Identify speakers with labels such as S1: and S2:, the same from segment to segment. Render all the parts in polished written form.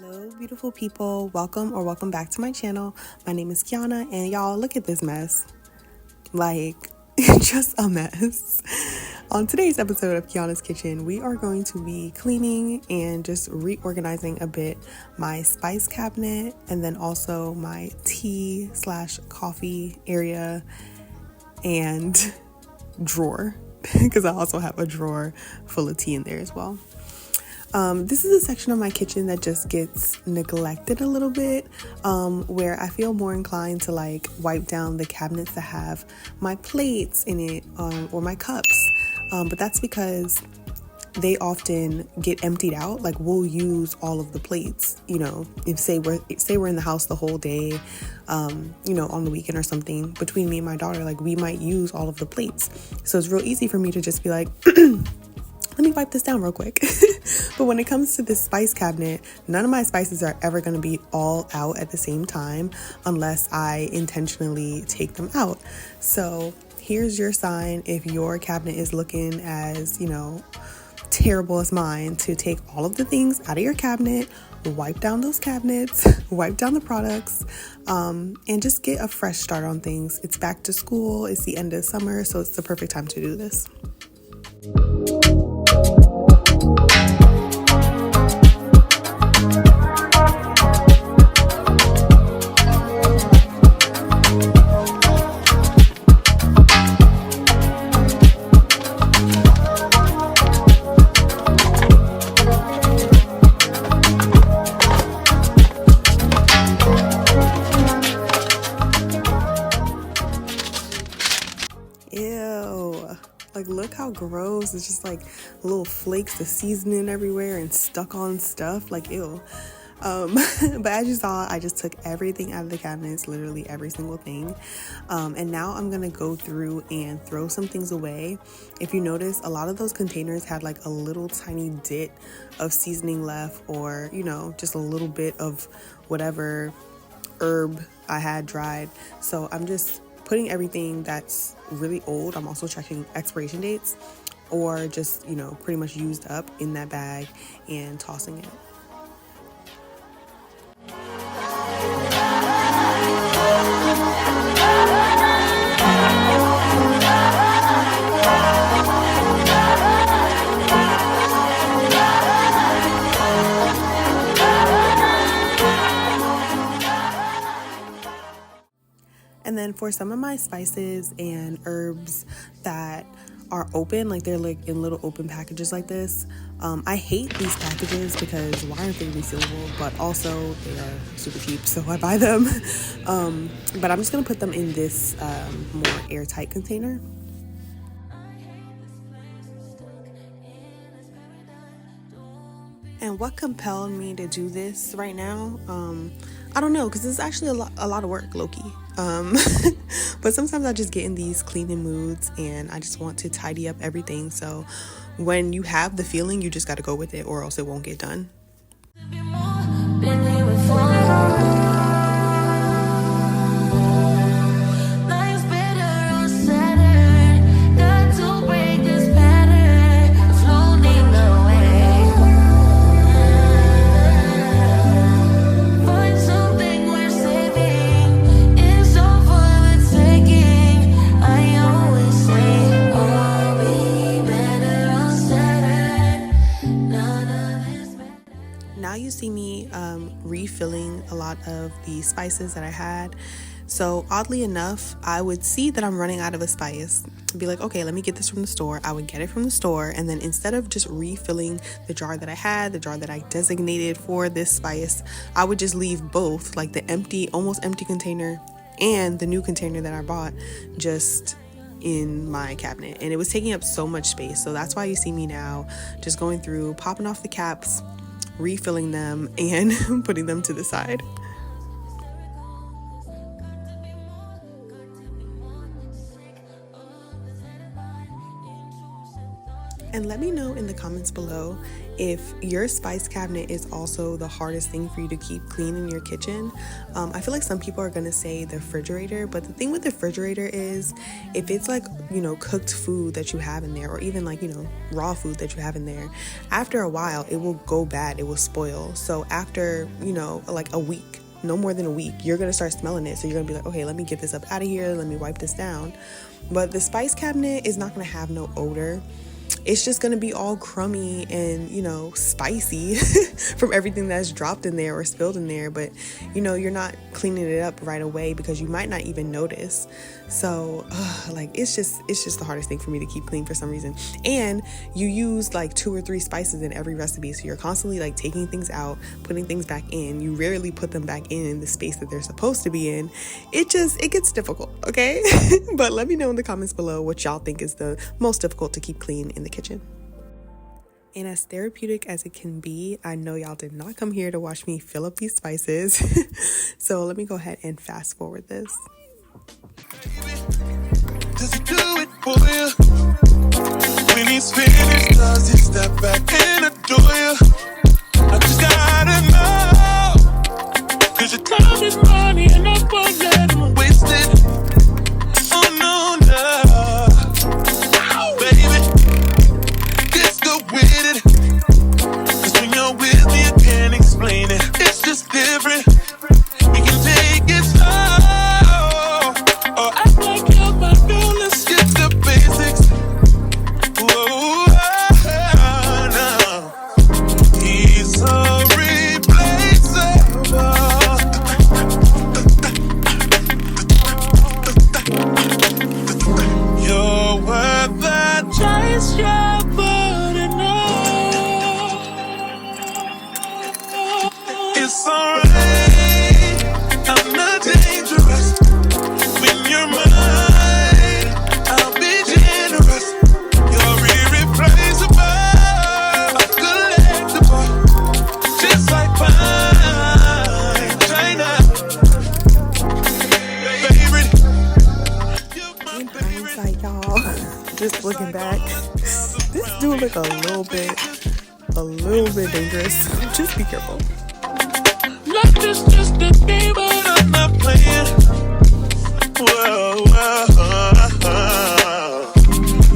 S1: Hello beautiful people, welcome back to my channel. My name is Keona, and y'all, look at this mess. Like, just a mess. On today's episode of Keona's Kitchen, we are going to be cleaning and just reorganizing a bit my spice cabinet, and then also my tea/coffee area and drawer, because I also have a drawer full of tea in there as well. This is a section of my kitchen that just gets neglected a little bit, where I feel more inclined to like wipe down the cabinets that have my plates in it, or my cups. But that's because they often get emptied out. Like, we'll use all of the plates, you know, if say we're in the house the whole day, you know, on the weekend or something, between me and my daughter, like we might use all of the plates. So it's real easy for me to just be like, let me wipe this down real quick. But when it comes to this spice cabinet, none of my spices are ever going to be all out at the same time unless I intentionally take them out. So here's your sign if your cabinet is looking as, you know, terrible as mine, to take all of the things out of your cabinet, wipe down those cabinets, wipe down the products, and just get a fresh start on things. It's back to school, it's the end of summer, so it's the perfect time to do this. Ew, like look how gross. It's just like little flakes of seasoning everywhere and stuck on stuff, like ew. But as you saw, I just took everything out of the cabinets, literally every single thing. And now I'm gonna go through and throw some things away. If you notice, a lot of those containers had like a little tiny dit of seasoning left, or, you know, just a little bit of whatever herb I had dried. So I'm just putting everything that's really old, I'm also checking expiration dates, or just, you know, pretty much used up, in that bag and tossing it. And then for some of my spices and herbs that are open, like they're like in little open packages like this, I hate these packages because why aren't they resealable? But also they are super cheap, so I buy them. But I'm just gonna put them in this more airtight container. And what compelled me to do this right now, I don't know, because it's actually a lot of work, low-key. But sometimes I just get in these cleaning moods and I just want to tidy up everything. So when you have the feeling, you just got to go with it, or else it won't get done. Now you see me refilling a lot of the spices that I had. So oddly enough, I would see that I'm running out of a spice, be like, okay, let me get this from the store. I would get it from the store, and then instead of just refilling the jar that I had, the jar that I designated for this spice, I would just leave both, like the empty, almost empty container and the new container that I bought, just in my cabinet. And it was taking up so much space. So that's why you see me now just going through, popping off the caps, refilling them, and putting them to the side. And let me know in the comments below if your spice cabinet is also the hardest thing for you to keep clean in your kitchen, I feel like some people are going to say the refrigerator, but the thing with the refrigerator is if it's like, cooked food that you have in there, or even like, raw food that you have in there, after a while it will go bad, it will spoil. So after, like a week, no more than a week, you're going to start smelling it. So you're going to be like, okay, let me get this up out of here. Let me wipe this down. But the spice cabinet is not going to have no odor. It's just going to be all crummy and, spicy from everything that's dropped in there or spilled in there. But, you're not cleaning it up right away because you might not even notice. So, it's just the hardest thing for me to keep clean for some reason. And you use like 2 or 3 spices in every recipe. So you're constantly like taking things out, putting things back in. You rarely put them back in the space that they're supposed to be in. It gets difficult, okay? But let me know in the comments below what y'all think is the most difficult to keep clean in the kitchen. And as therapeutic as it can be, I know y'all did not come here to watch me fill up these spices. So let me go ahead and fast forward this.
S2: Does he do it for you? When he's finished, does he step back and adore you? I just gotta know, 'cause your time is money and I won't let him waste it. Oh no, baby, let's go with it. 'Cause when you're with me, I can't explain it. It's just different. We can take it slow, or act like you're my girl. Let's skip the basics. Whoa, no. He's so replaceable. You're worth the chase, you're putting on. It's alright, I'm not dangerous. When you're mine, I'll be generous. You're irreplaceable, collectible, just like fine China. Favorite, you're my
S1: In
S2: favorite.
S1: hindsight, y'all, just looking back, this do look a little bit dangerous. Just be careful.
S2: Life is just a game, but I'm not playing. Whoa,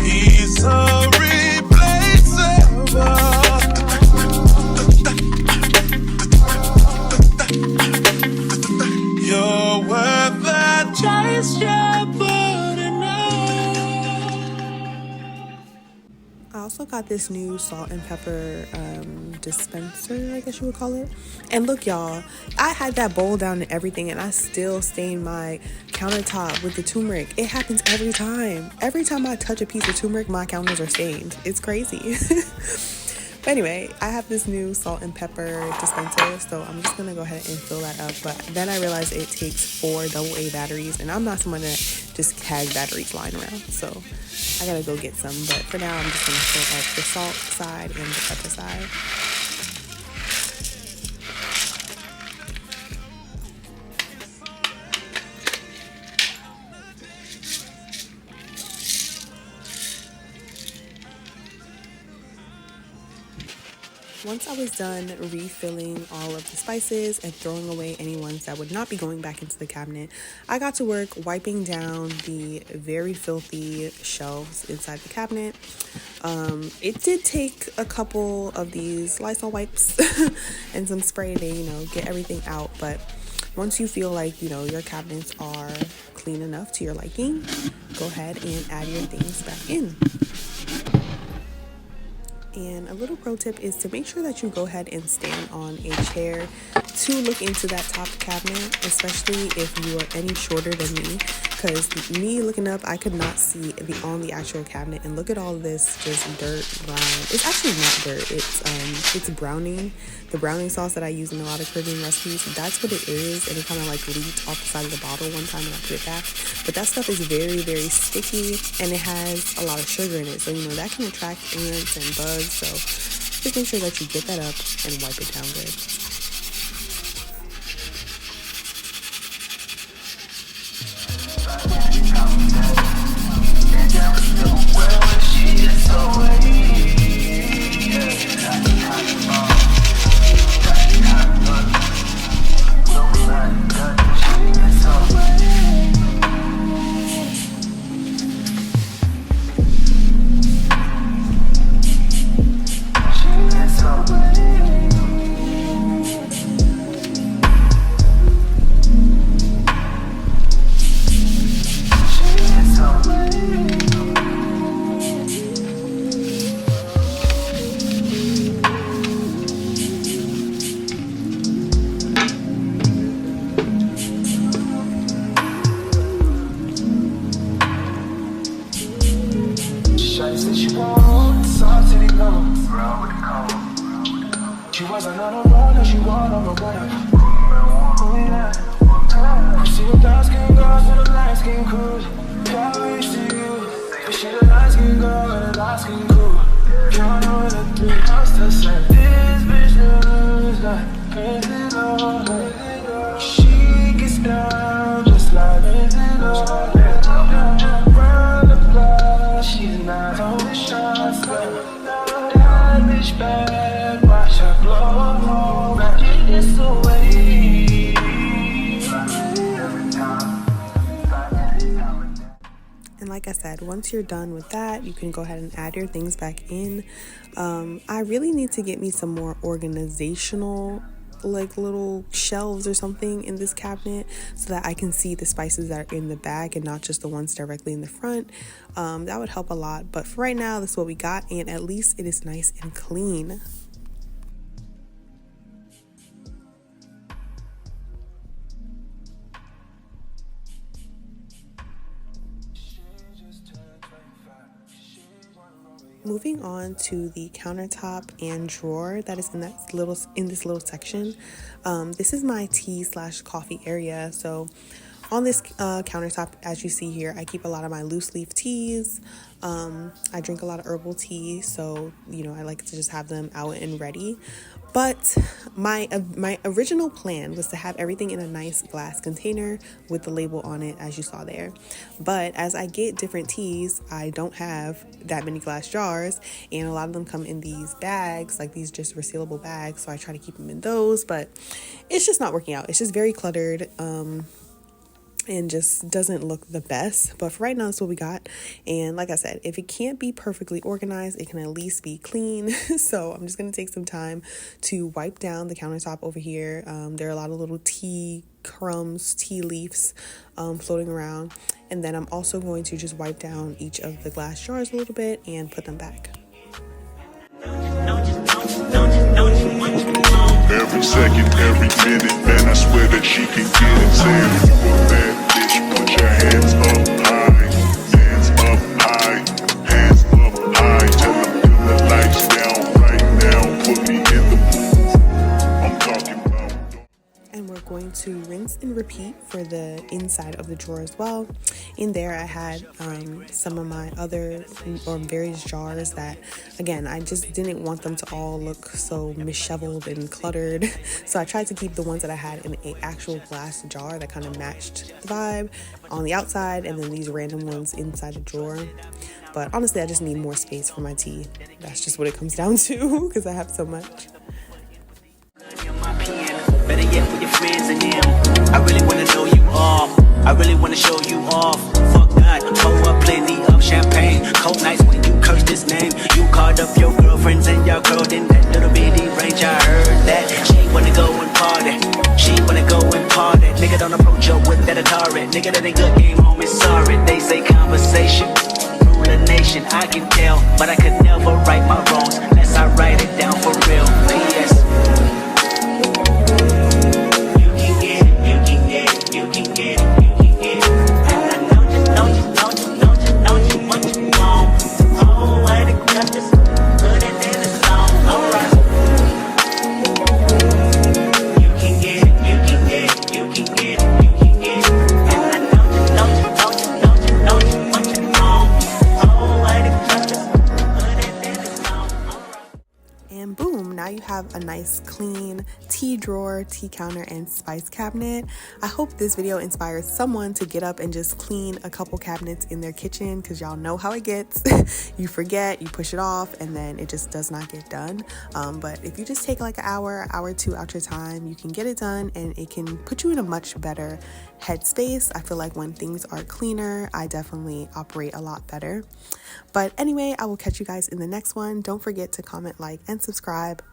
S2: he's so replaceable. You're worth the chase, you're putting on.
S1: I also got this new salt and pepper dispenser, I guess you would call it. And look, y'all, I had that bowl down and everything, and I still stained my countertop with the turmeric. It happens every time. Every time I touch a piece of turmeric, my counters are stained. It's crazy. But anyway, I have this new salt and pepper dispenser, so I'm just gonna go ahead and fill that up. But then I realized it takes 4 AA batteries, and I'm not someone that just has batteries lying around, so I gotta go get some. But for now, I'm just gonna fill up the salt side and the pepper side. Once I was done refilling all of the spices and throwing away any ones that would not be going back into the cabinet, I got to work wiping down the very filthy shelves inside the cabinet. It did take a couple of these Lysol wipes and some spray to, get everything out. But once you feel like, your cabinets are clean enough to your liking, go ahead and add your things back in. And a little pro tip is to make sure that you go ahead and stand on a chair to look into that top cabinet, especially if you are any shorter than me, because me looking up, I could not see on the actual cabinet. And look at all this just dirt brown. It's actually not dirt, it's browning. The browning sauce that I use in a lot of Caribbean recipes, that's what it is. And it kind of like leaked off the side of the bottle one time and I put it back. But that stuff is very, very sticky, and it has a lot of sugar in it. So, that can attract ants and bugs. So just make sure that you get that up and wipe it down good.
S2: See the dark skin girls with the light skin crews. Always to you. She the light skin girl with the light skin crew. Keona with the 3 house to say this bitch lose like crazy Lord. She gets down just like crazy Lord. Round the block, she's not holding shots. That bitch bad, watch her blow. Back in this away.
S1: And like I said, once you're done with that, you can go ahead and add your things back in. I really need to get me some more organizational like little shelves or something in this cabinet so that I can see the spices that are in the bag and not just the ones directly in the front. That would help a lot, but for right now, that's what we got, and at least it is nice and clean. Moving on to the countertop and drawer that is in this little section. This is my tea/coffee area. So on this countertop, as you see here, I keep a lot of my loose leaf teas. I drink a lot of herbal tea, so I like to just have them out and ready. But my original plan was to have everything in a nice glass container with the label on it, as you saw there. But as I get different teas, I don't have that many glass jars, and a lot of them come in these bags, like these just resealable bags. So I try to keep them in those, but it's just not working out. It's just very cluttered. And just doesn't look the best, but for right now that's what we got. And like I said, if it can't be perfectly organized, it can at least be clean. So I'm just gonna take some time to wipe down the countertop over here. There are a lot of little tea crumbs, tea leaves floating around, and then I'm also going to just wipe down each of the glass jars a little bit and put them back.
S3: Every second, every minute, man, I swear that she can get it. Saying if you a bad bitch, put your hands up high, hands up high, hands up high. Tell them turn the lights down right now, put me in the mood. I'm talking about.
S1: And we're going to rinse and repeat for the inside of the drawer as well. In there I had some of my other or various jars that, again, I just didn't want them to all look so misheveled and cluttered. So I tried to keep the ones that I had in an actual glass jar that kind of matched the vibe on the outside, and then these random ones inside the drawer. But honestly, I just need more space for my tea. That's just what it comes down to because I have so much.
S4: Better yet with your friends and them. I really wanna know you off. I really wanna show you off. Fuck that, pour up plenty of champagne. Cold nights when you curse this name. You called up your girlfriends and y'all curled in that little bitty range. I heard that she wanna go and party. She wanna go and party. Nigga don't approach her with that Atari. Nigga that ain't good game home is sorry. They say conversation rule the nation. I can tell, but I could never right my wrongs unless I write it down for real. P.S.
S1: And boom, now you have a nice clean tea drawer, tea counter, and spice cabinet. I hope this video inspires someone to get up and just clean a couple cabinets in their kitchen, because y'all know how it gets. You forget, you push it off, and then it just does not get done. But if you just take like an hour or two out your time, you can get it done, and it can put you in a much better headspace. I feel like when things are cleaner, I definitely operate a lot better. But anyway, I will catch you guys in the next one. Don't forget to comment, like, and subscribe.